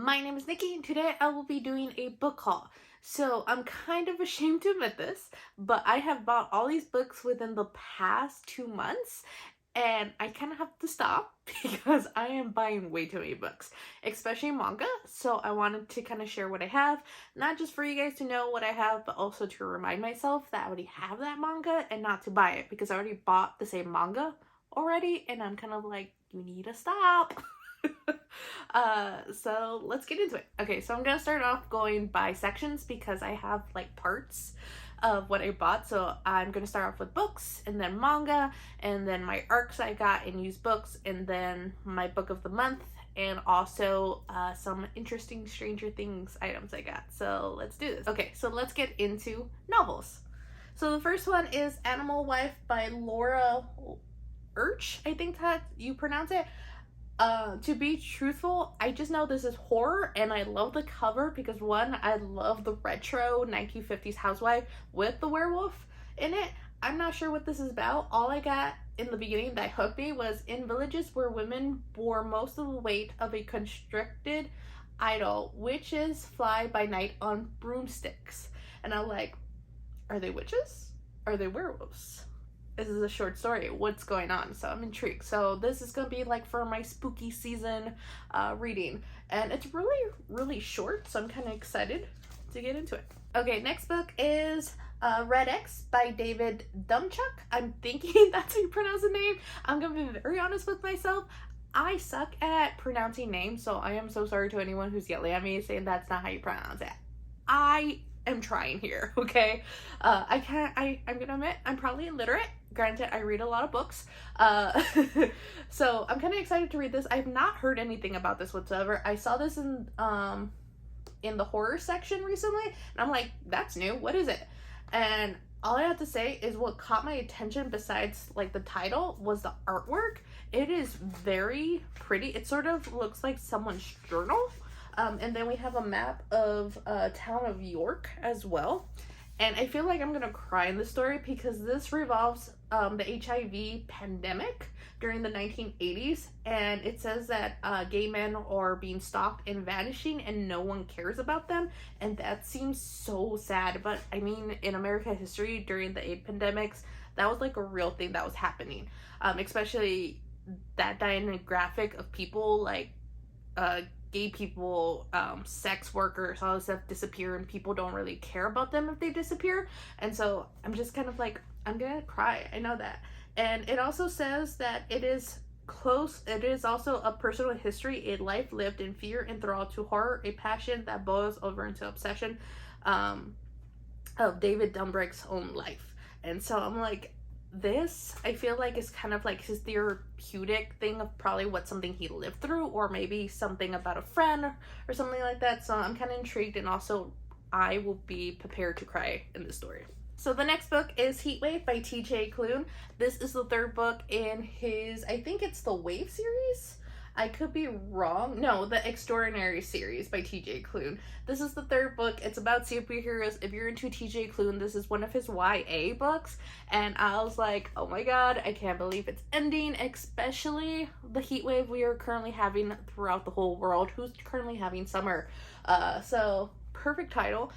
My name is Nikki, and today I will be doing a book haul. So I'm kind of ashamed to admit this, but I have bought all these books within the past 2 months, and I kind of have to stop because I am buying way too many books, especially manga. So I wanted to kind of share what I have, not just for you guys to know what I have, but also to remind myself that I already have that manga and not to buy it because I already bought the same manga already, and I'm kind of like, you need to stop. So let's get into it. Okay, so I'm gonna start off going by sections because I have like parts of what I bought. So I'm gonna start off with books, and then manga, and then my arcs I got and used books, and then my book of the month, and also some interesting Stranger Things items I got. So let's do this. Okay, so let's get into novels. So the first one is Animal Wife by Laura Urch, I think that you pronounce it. To be truthful, I just know this is horror, and I love the cover because one, I love the retro 1950s housewife with the werewolf in it. I'm not sure what this is about. All I got in the beginning that hooked me was in villages where women bore most of the weight of a constricted idol, witches fly by night on broomsticks. And I'm like, are they witches? Are they werewolves? This is a short story. What's going on? So I'm intrigued. So this is gonna be like for my spooky season reading, and it's really short, so I'm kind of excited to get into it. Okay, next book is Red X by David Dumchuk. I'm thinking that's how you pronounce the name. I'm gonna be very honest with myself. I suck at pronouncing names, so I am so sorry to anyone who's yelling at me saying that's not how you pronounce it. I am trying here, okay? I'm gonna admit I'm probably illiterate. Granted, I read a lot of books, so I'm kind of excited to read this. I've not heard anything about this whatsoever. I saw this in the horror section recently, and I'm like, that's new. What is it? And all I have to say is what caught my attention besides like the title was the artwork. It is very pretty. It sort of looks like someone's journal. And then we have a map of town of York as well. And I feel like I'm gonna cry in this story because this revolves the HIV pandemic during the 1980s, and it says that gay men are being stalked and vanishing and no one cares about them, and that seems so sad. But I mean, in American history during the AIDS pandemics, that was like a real thing that was happening, especially that demographic of people like gay people, sex workers, all this stuff disappear, and people don't really care about them if they disappear. And so I'm just kind of like, I'm gonna cry. I know that. And it also says that it is also a personal history, a life lived in fear and thrall to horror, a passion that boils over into obsession of David Dumbrick's own life. And so I'm like, this I feel like is kind of like his therapeutic thing of probably what something he lived through, or maybe something about a friend or something like that. So I'm kind of intrigued, and also I will be prepared to cry in this story. So the next book is Heatwave by TJ Klune. This is the third book in his, I think it's the Wave series. I could be wrong. No, the Extraordinary series by TJ Klune. This is the third book. It's about superheroes. If you're into TJ Klune, this is one of his YA books. And I was like, oh my god, I can't believe it's ending, especially the heat wave we are currently having throughout the whole world. Who's currently having summer? So, perfect title.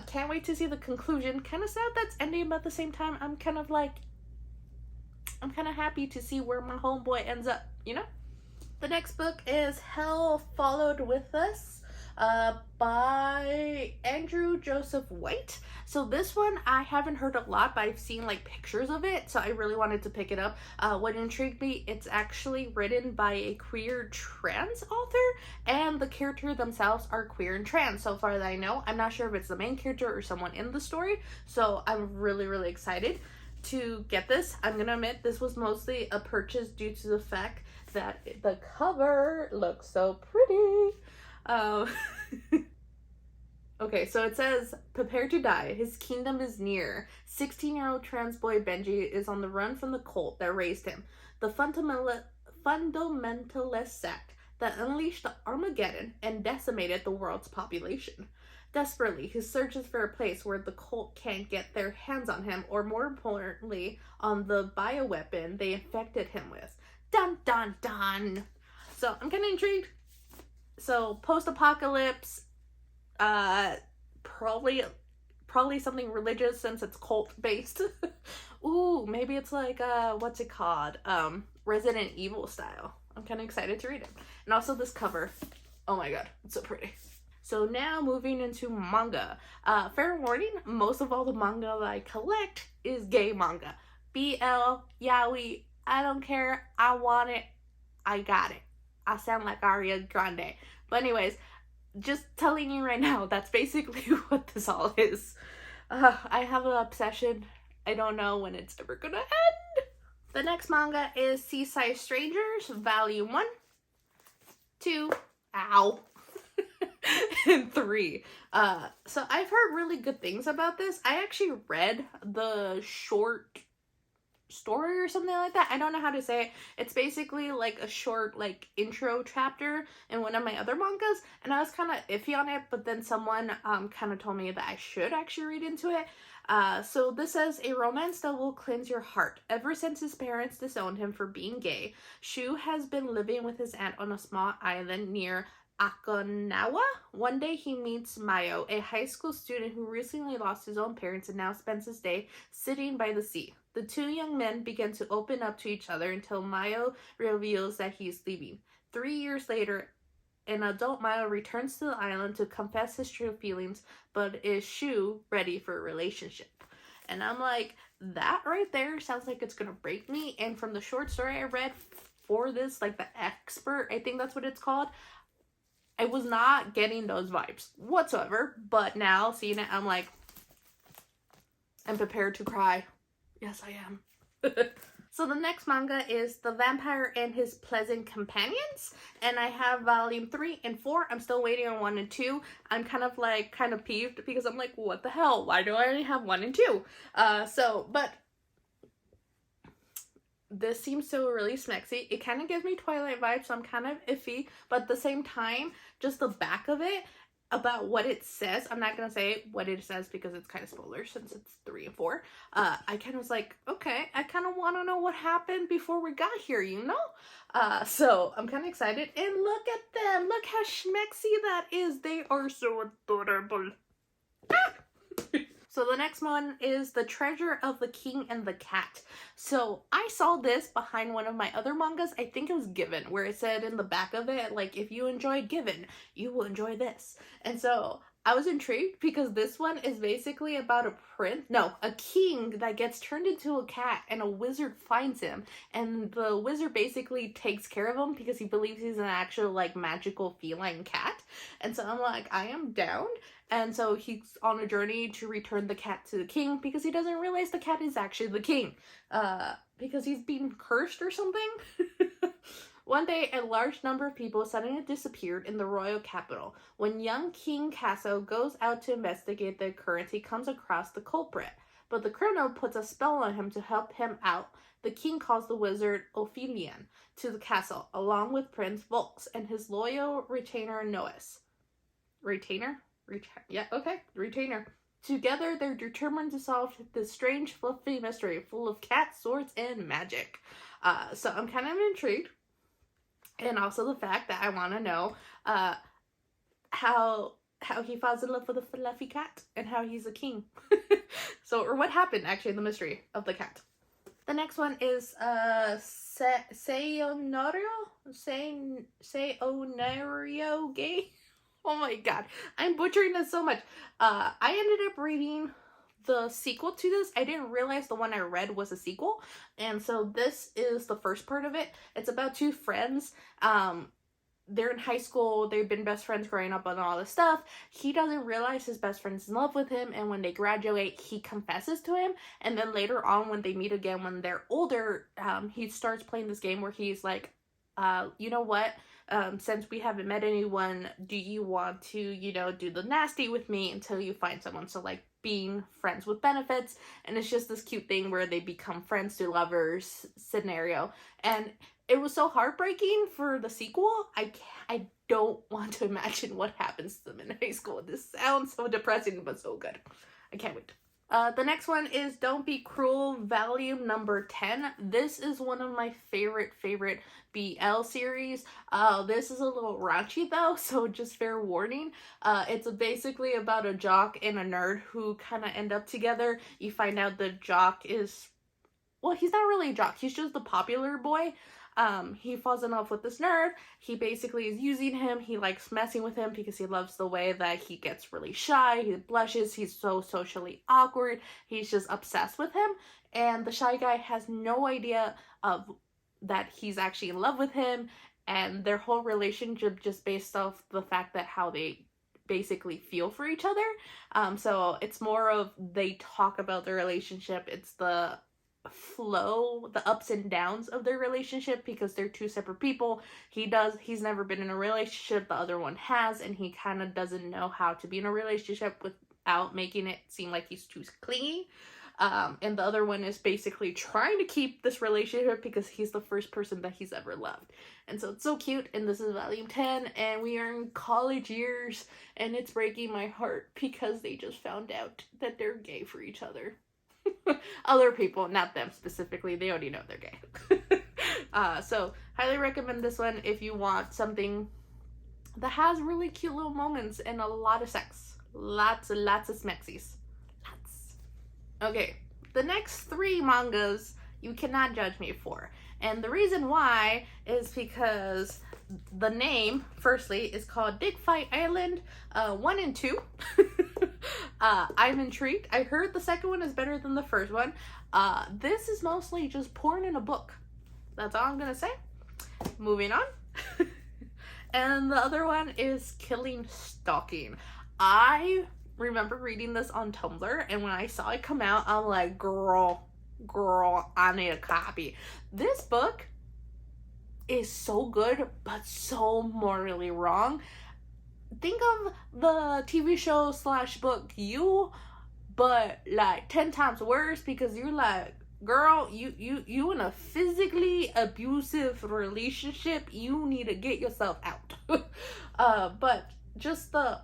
Can't wait to see the conclusion. Kind of sad that's ending, but at the same time, I'm kind of happy to see where my homeboy ends up, you know? The next book is Hell Followed With Us by Andrew Joseph White. So this one I haven't heard a lot, but I've seen like pictures of it, so I really wanted to pick it up. What intrigued me, it's actually written by a queer trans author, and the characters themselves are queer and trans, so far that I know. I'm not sure if it's the main character or someone in the story, so I'm really excited to get this. I'm gonna admit this was mostly a purchase due to the fact that the cover looks so pretty. Okay, so it says, prepare to die. His kingdom is near. 16-year-old trans boy Benji is on the run from the cult that raised him. The fundamentalist sect that unleashed the Armageddon and decimated the world's population. Desperately, he searches for a place where the cult can't get their hands on him, or more importantly, on the bioweapon they infected him with. Dun dun dun! So I'm kind of intrigued. So post-apocalypse, uh, probably something religious since it's cult based. Ooh, maybe it's like what's it called? Resident Evil style. I'm kind of excited to read it. And also this cover. Oh my god, it's so pretty. So now moving into manga. Fair warning, most of all the manga that I collect is gay manga. BL, yaoi, I don't care, I want it, I got it. I sound like Ariana Grande. But anyways, just telling you right now, that's basically what this all is. I have an obsession. I don't know when it's ever gonna end. The next manga is Seaside Strangers, Volume 1, 2, ow, and 3. So I've heard really good things about this. I actually read the short story or something like that. I don't know how to say it. It's basically like a short like intro chapter in one of my other mangas, and I was kind of iffy on it, but then someone kind of told me that I should actually read into it. So this says, a romance that will cleanse your heart. Ever since his parents disowned him for being gay, Shu has been living with his aunt on a small island near Okinawa. One day he meets Mayo, a high school student who recently lost his own parents and now spends his day sitting by the sea. The two young men begin to open up to each other until Mayo reveals that he's leaving. 3 years later, an adult Mayo returns to the island to confess his true feelings, but is Shu ready for a relationship? And I'm like, that right there sounds like it's gonna break me. And from the short story I read for this, like the expert, I think that's what it's called, I was not getting those vibes whatsoever. But now seeing it, I'm like, I'm prepared to cry. Yes, I am. So the next manga is The Vampire and His Pleasant Companions, and I have volume 3 and 4. I'm still waiting on 1 and 2. I'm kind of peeved because I'm like, what the hell? Why do I only have 1 and 2? But this seems so really smexy. It kind of gives me Twilight vibes, so I'm kind of iffy, but at the same time, just the back of it, about what it says, I'm not gonna say what it says because it's kind of spoiler since it's 3 and 4. I kind of was like, okay, I kind of want to know what happened before we got here, you know? So I'm kind of excited. And look at them, look how schmexy that is. They are so adorable. So the next one is The Treasure of the King and the Cat. So I saw this behind one of my other mangas. I think it was Given, where it said in the back of it, like, if you enjoy Given, you will enjoy this. And so I was intrigued because this one is basically about a king that gets turned into a cat, and a wizard finds him. And the wizard basically takes care of him because he believes he's an actual, like, magical feline cat. And so I'm like, I am down. And so he's on a journey to return the cat to the king because he doesn't realize the cat is actually the king. Because he's been cursed or something. One day, a large number of people suddenly disappeared in the royal capital. When young King Casso goes out to investigate the occurrence, he comes across the culprit. But the criminal puts a spell on him to help him out. The king calls the wizard Ophelion to the castle, along with Prince Volks and his loyal retainer Nois. Retainer? Yeah, okay, retainer. Together, they're determined to solve this strange, fluffy mystery full of cats, swords, and magic. So I'm kind of intrigued. And also the fact that I want to know how he falls in love with a fluffy cat and how he's a king. Or what happened, actually, in the mystery of the cat. The next one is Sayonara Gay. Oh my god, I'm butchering this so much. I ended up reading the sequel to this. I didn't realize the one I read was a sequel, and so this is the first part of it. It's about two friends. They're in high school, they've been best friends growing up and all this stuff. He doesn't realize his best friend's in love with him, and when they graduate, he confesses to him, and then later on when they meet again when they're older, he starts playing this game where he's like, you know what? Since we haven't met anyone, do you want to, do the nasty with me until you find someone? So, like, being friends with benefits, and it's just this cute thing where they become friends to lovers scenario. And it was so heartbreaking for the sequel. I don't want to imagine what happens to them in high school. This sounds so depressing, but so good. I can't wait. The next one is Don't Be Cruel, volume number 10. This is one of my favorite BL series. This is a little raunchy though, so just fair warning. It's basically about a jock and a nerd who kind of end up together. You find out the jock is, well, he's not really a jock, he's just the popular boy. He falls in love with this nerd. He basically is using him. He likes messing with him because he loves the way that he gets really shy. He blushes. He's so socially awkward. He's just obsessed with him. And the shy guy has no idea of that he's actually in love with him. And their whole relationship just based off the fact that how they basically feel for each other. So it's more of they talk about their relationship. It's the flow, the ups and downs of their relationship because they're two separate people. He's never been in a relationship, the other one has, and he kind of doesn't know how to be in a relationship without making it seem like he's too clingy. And the other one is basically trying to keep this relationship because he's the first person that he's ever loved. And so it's so cute, and this is volume 10, and we are in college years, and it's breaking my heart because they just found out that they're gay for each other. Other people, not them specifically, they already know they're gay. So highly recommend this one if you want something that has really cute little moments and a lot of sex. Lots and lots of smexies. Lots. Okay, the next 3 mangas you cannot judge me for. And the reason why is because the name, firstly, is called Dick Fight Island 1 and 2. I'm intrigued. I heard the second one is better than the first one. This is mostly just porn in a book. That's all I'm gonna say. Moving on. And the other one is Killing Stalking. I remember reading this on Tumblr, and when I saw it come out, I'm like, girl, I need a copy. This book is so good, but so morally wrong. Think of the TV show / book You, but like 10 times worse, because you're like, girl, you in a physically abusive relationship, you need to get yourself out. But just the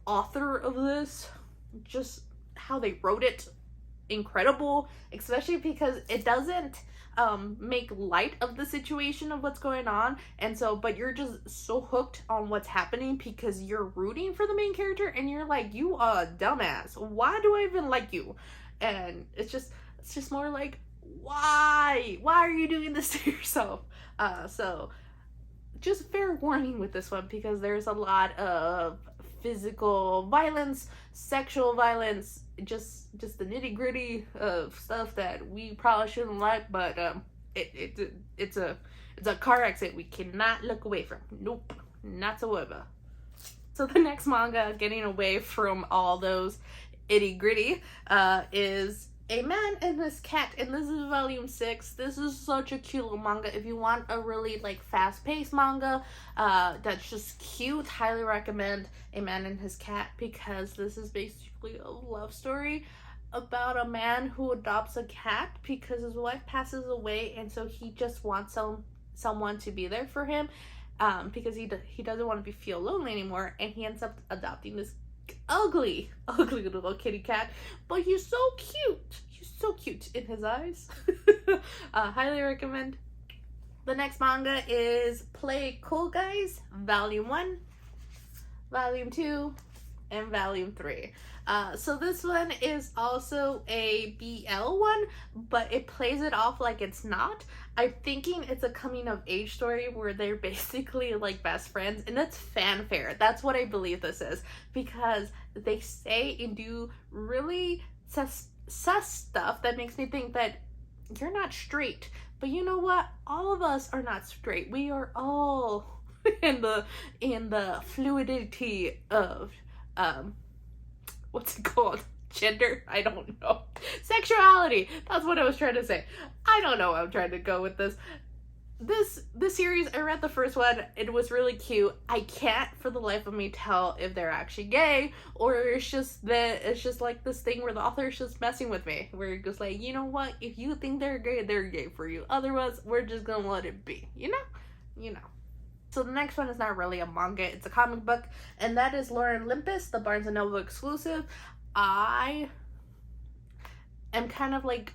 author of this, just how they wrote it, incredible, especially because it doesn't make light of the situation of what's going on, and so but you're just so hooked on what's happening because you're rooting for the main character, and you're like, you are a dumbass, why do I even like you? And it's just more like, why are you doing this to yourself? So just fair warning with this one, because there's a lot of physical violence, sexual violence, just the nitty-gritty of stuff that we probably shouldn't like, but it's a car accident we cannot look away from. Nope, not so ever. So the next manga, getting away from all those itty-gritty, is A Man and His Cat, and this is volume 6. This is such a cute little manga. If you want a really like fast-paced manga that's just cute, highly recommend A Man and His Cat, because this is basically a love story about a man who adopts a cat because his wife passes away, and so he just wants someone to be there for him, because he doesn't want to feel lonely anymore, and he ends up adopting this ugly little kitty cat, but he's so cute in his eyes. Highly recommend. The next manga is Play Cool Guys, volume 1, volume 2, and volume 3. So this one is also a BL one, but it plays it off like it's not. I'm thinking it's a coming of age story where they're basically like best friends, and it's fanfare. That's what I believe this is, because they say and do really sus stuff that makes me think that you're not straight. But you know what? All of us are not straight. We are all in the fluidity of what's it called? Gender? I don't know. Sexuality. That's what I was trying to say. I don't know where I'm trying to go with this. This series, I read the first one. It was really cute. I can't for the life of me tell if they're actually gay, or it's just like this thing where the author is just messing with me, where it goes like, you know what? If you think they're gay for you. Otherwise, we're just gonna let it be. You know. So the next one is not really a manga, it's a comic book, and that is Lore Olympus, the Barnes & Noble exclusive. I am kind of like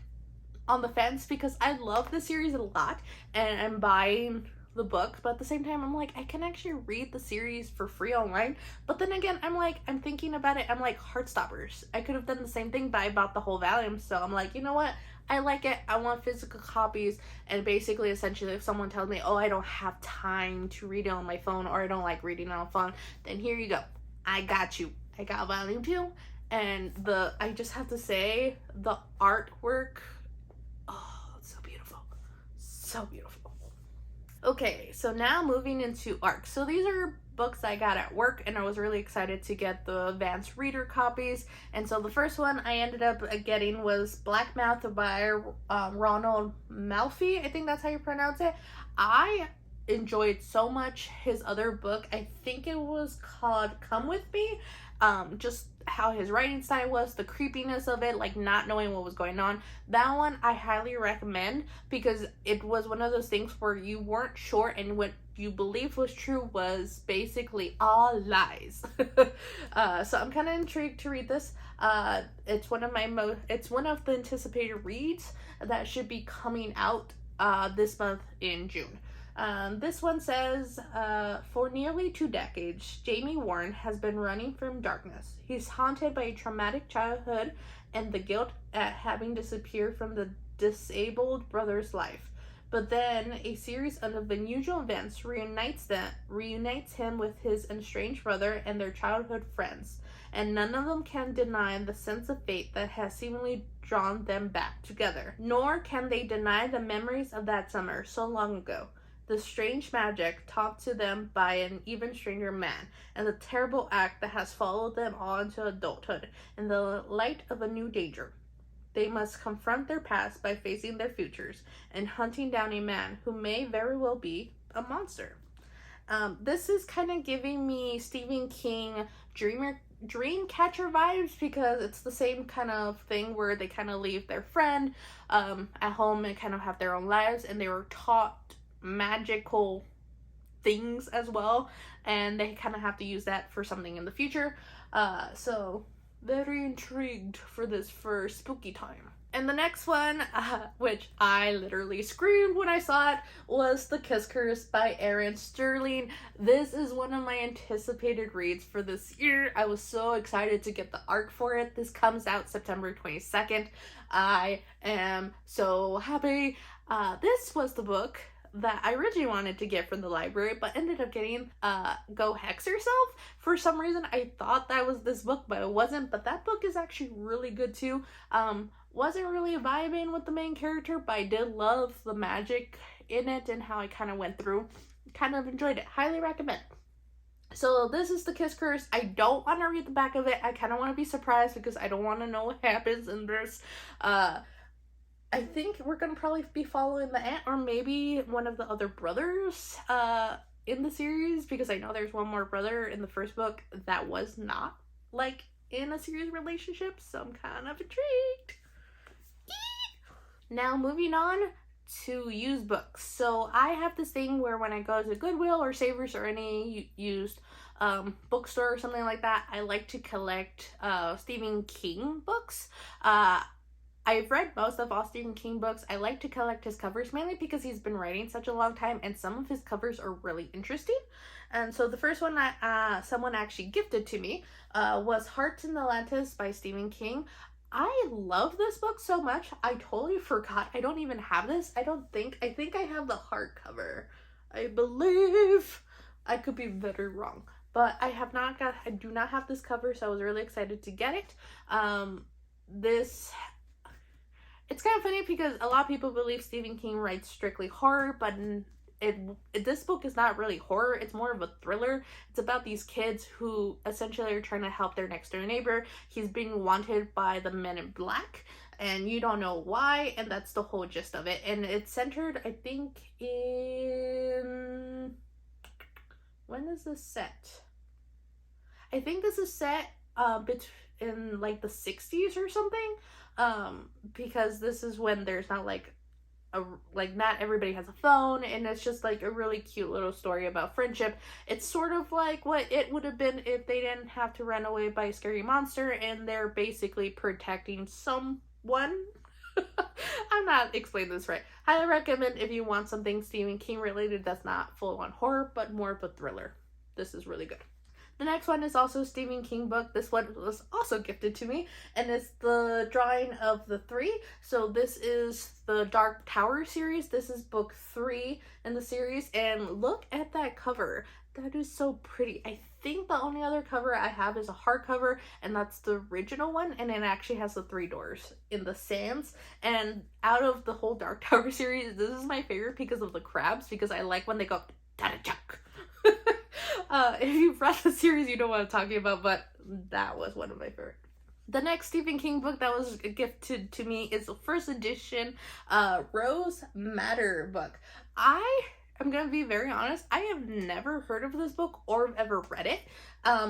on the fence because I love the series a lot and I'm buying the book, but at the same time I'm like, I can actually read the series for free online. But then again, I'm like, I'm thinking about it, I'm like, Heartstoppers, I could have done the same thing, but I bought the whole volume. So I'm like, you know what, I like it, I want physical copies. And basically, essentially, if someone tells me, oh, I don't have time to read it on my phone, or I don't like reading it on phone, then here you go, I got you, I got volume 2. And I just have to say, the artwork, oh, it's so beautiful. So beautiful. Okay, so now moving into arcs. So these are books I got at work, and I was really excited to get the advanced reader copies. And so the first one I ended up getting was Black Mouth by Ronald Malfi. I think that's how you pronounce it. I enjoyed so much his other book. I think it was called Come With Me. Just how his writing style was, the creepiness of it, like not knowing what was going on. That one I highly recommend because it was one of those things where you weren't sure and what you believed was true was basically all lies. So I'm kind of intrigued to read this. It's one of the anticipated reads that should be coming out this month in June. This one says, for nearly 2 decades, Jamie Warren has been running from darkness. He's haunted by a traumatic childhood and the guilt at having disappeared from the disabled brother's life. But then a series of unusual events reunites him with his estranged brother and their childhood friends, and none of them can deny the sense of fate that has seemingly drawn them back together. Nor can they deny the memories of that summer so long ago, the strange magic taught to them by an even stranger man, and the terrible act that has followed them all into adulthood in the light of a new danger. They must confront their past by facing their futures and hunting down a man who may very well be a monster. This is kind of giving me Stephen King Dreamcatcher vibes because it's the same kind of thing where they kind of leave their friend at home and kind of have their own lives, and they were taught magical things as well, and they kind of have to use that for something in the future. So very intrigued for this for spooky time. And the next one, which I literally screamed when I saw it, was The Kiss Curse by Aaron Sterling. This is one of my anticipated reads for this year. I was so excited to get the arc for it. This comes out September 22nd. I am so happy. This was the book that I originally wanted to get from the library, but ended up getting Go Hex Yourself. For some reason, I thought that was this book, but it wasn't. But that book is actually really good too. Wasn't really vibing with the main character, but I did love the magic in it and how I kind of went through. Kind of enjoyed it. Highly recommend. So this is The Kiss Curse. I don't want to read the back of it. I kind of want to be surprised because I don't want to know what happens in this. I think we're going to probably be following the aunt or maybe one of the other brothers in the series, because I know there's one more brother in the first book that was not like in a serious relationship, so I'm kind of intrigued. Now moving on to used books. So I have this thing where when I go to Goodwill or Savers or any used bookstore or something like that, I like to collect Stephen King books. I've read most of all Stephen King books. I like to collect his covers mainly because he's been writing such a long time and some of his covers are really interesting. And so the first one that someone actually gifted to me was Hearts in Atlantis by Stephen King. I love this book so much. I totally forgot. I don't even have this. I think I have the hardcover. I believe. I could be very wrong. But I do not have this cover, so I was really excited to get it. It's kind of funny because a lot of people believe Stephen King writes strictly horror, but this book is not really horror. It's more of a thriller. It's about these kids who essentially are trying to help their next door neighbor. He's being wanted by the Men in Black, and you don't know why, and that's the whole gist of it. And it's centered, I think, in... When is this set? I think this is set in like the 60s or something. Because this is when there's not not everybody has a phone, and it's just like a really cute little story about friendship. It's sort of like what it would have been if they didn't have to run away by a scary monster, and they're basically protecting some one. I'm not explaining this right. Highly recommend if you want something Stephen King related that's not full on horror, but more of a thriller. This is really good. The next one is also a Stephen King book. This one was also gifted to me, and it's the drawing of the three. So this is the Dark Tower series. This is book 3 in the series, and look at that cover. That is so pretty. I think the only other cover I have is a hardcover, and that's the original one, and it actually has the 3 doors in the sands. And out of the whole Dark Tower series, this is my favorite because of the crabs, because I like when they go da-da-chuck. If you've read the series, you know what I'm talking about, but that was one of my favorite. The next Stephen King book that was gifted to me is the first edition Rose Madder book. I'm gonna be very honest, I have never heard of this book or ever read it.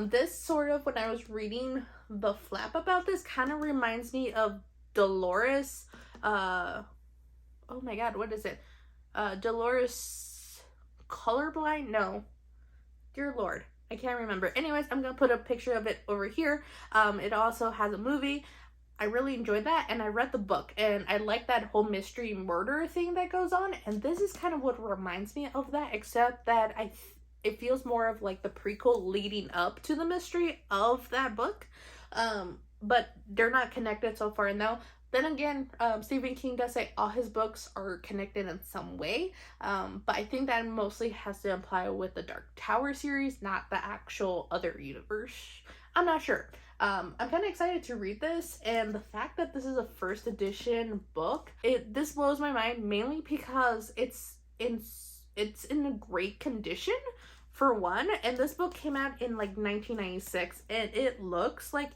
This sort of, when I was reading the flap about this, kind of reminds me of Dolores, oh my god, what is it? Dolores Colorblind? No. Dear Lord, I can't remember. Anyways, I'm gonna put a picture of it over here. It also has a movie. I really enjoyed that, and I read the book, and I like that whole mystery murder thing that goes on, and this is kind of what reminds me of that, except that it feels more of like the prequel leading up to the mystery of that book, but they're not connected so far. Now, then again, Stephen King does say all his books are connected in some way, but I think that mostly has to apply with the Dark Tower series, not the actual other universe. I'm not sure. I'm kind of excited to read this, and the fact that this is a first edition book, this blows my mind, mainly because it's in a great condition, for one, and this book came out in like 1996, and it looks like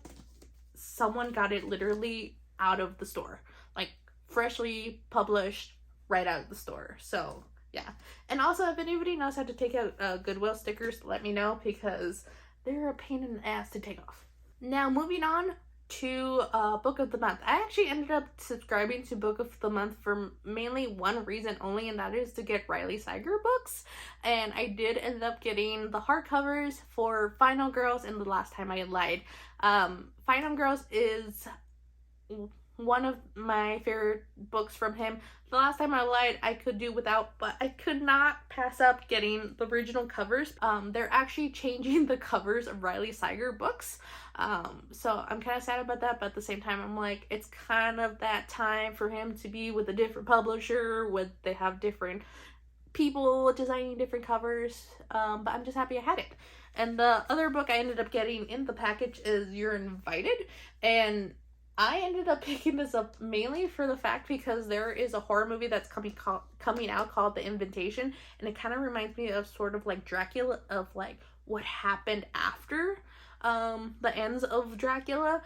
someone got it literally out of the store, like freshly published right out of the store. So yeah, and also if anybody knows how to take out Goodwill stickers, let me know, because they're a pain in the ass to take off. Now moving on to book of the month. I actually ended up subscribing to book of the month for mainly one reason only, and that is to get Riley Sager books, and I did end up getting the hardcovers for Final Girls and The Last Time I Lied. Final Girls is one of my favorite books from him. The Last Time I Lied I could do without, but I could not pass up getting the original covers. They're actually changing the covers of Riley Sager books, so I'm kind of sad about that, but at the same time I'm like, it's kind of that time for him to be with a different publisher, with they have different people designing different covers, but I'm just happy I had it. And the other book I ended up getting in the package is You're Invited, and I ended up picking this up mainly for the fact because there is a horror movie that's coming out called The Invitation, and it kind of reminds me of sort of like Dracula, of like what happened after the ends of Dracula.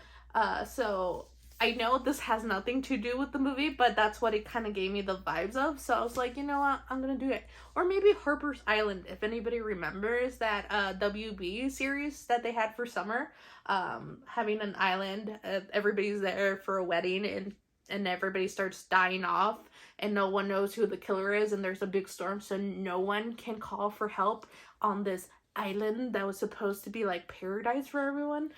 So I know this has nothing to do with the movie, but that's what it kind of gave me the vibes of. So I was like, you know what, I'm gonna do it. Or maybe Harper's Island, if anybody remembers that WB series that they had for summer, having an island, everybody's there for a wedding, and everybody starts dying off, and no one knows who the killer is, and there's a big storm, so no one can call for help on this island that was supposed to be like paradise for everyone.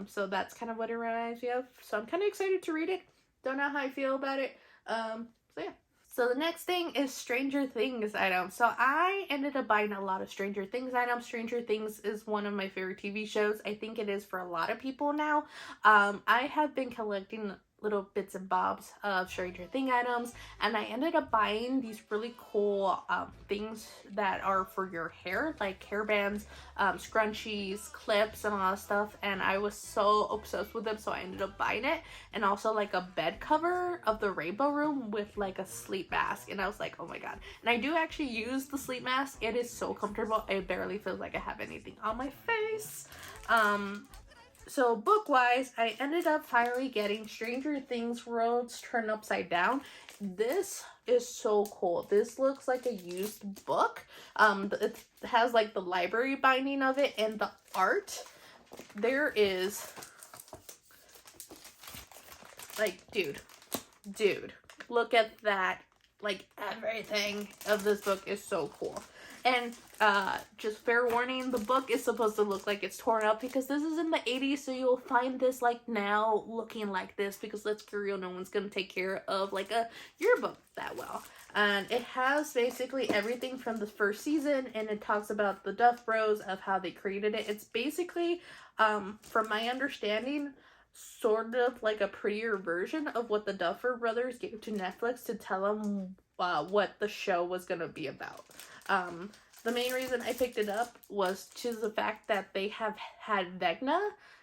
So that's kind of what it reminds me of. So I'm kind of excited to read it. Don't know how I feel about it. So yeah. So the next thing is Stranger Things items. So I ended up buying a lot of Stranger Things items. Stranger Things is one of my favorite TV shows. I think it is for a lot of people now. I have been collecting little bits and bobs of Stranger Thing items, and I ended up buying these really cool things that are for your hair, like hair bands, scrunchies, clips, and all that stuff, and I was so obsessed with them, so I ended up buying it. And also like a bed cover of the Rainbow Room with like a sleep mask, and I was like, oh my god. And I do actually use the sleep mask. It is so comfortable. It barely feels like I have anything on my face. So book-wise, I ended up finally getting Stranger Things Worlds Turned Upside Down. This is so cool. This looks like a used book. It has like the library binding of it, and the art. There is, like, dude, look at that. Like, everything of this book is so cool. And just fair warning, the book is supposed to look like it's torn up because this is in the 80s, so you'll find this like now looking like this because let's be real, no one's gonna take care of like a yearbook that well. And it has basically everything from the first season, and it talks about the Duff Bros, of how they created it. It's basically, from my understanding, sort of like a prettier version of what the Duffer Brothers gave to Netflix to tell them what the show was gonna be about. The main reason I picked it up was to the fact that they have had Vecna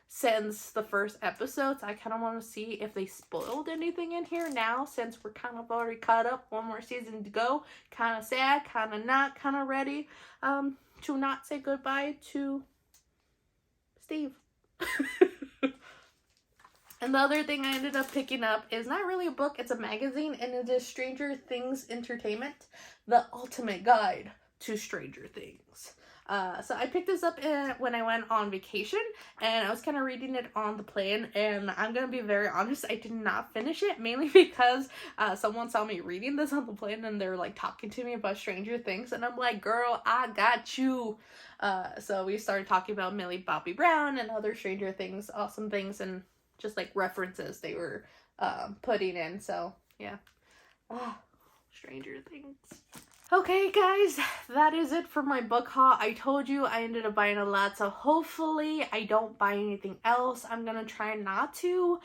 since the first episodes. I kind of want to see if they spoiled anything in here now, since we're kind of already caught up. One more season to go. Kind of sad, kind of not, kind of ready to not say goodbye to Steve. And the other thing I ended up picking up is not really a book, it's a magazine, and it is Stranger Things Entertainment, the ultimate guide to Stranger Things. So I picked this up when I went on vacation, and I was kind of reading it on the plane, and I'm going to be very honest, I did not finish it, mainly because someone saw me reading this on the plane, and they're like talking to me about Stranger Things, and I'm like, girl, I got you. So we started talking about Millie Bobby Brown and other Stranger Things, awesome things, and just like references they were putting in. So yeah. Stranger Things. Okay guys, that is it for my book haul. I told you I ended up buying a lot, so hopefully I don't buy anything else. I'm gonna try not to,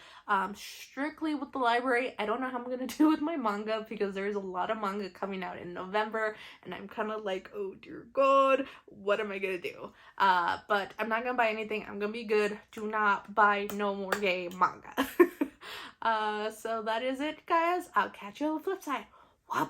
strictly with the library. I don't know how I'm gonna do with my manga because there's a lot of manga coming out in November, and I'm kind of like, oh dear God, what am I gonna do? But I'm not gonna buy anything. I'm gonna be good. Do not buy no more gay manga. So that is it guys. I'll catch you on the flip side. Whoop.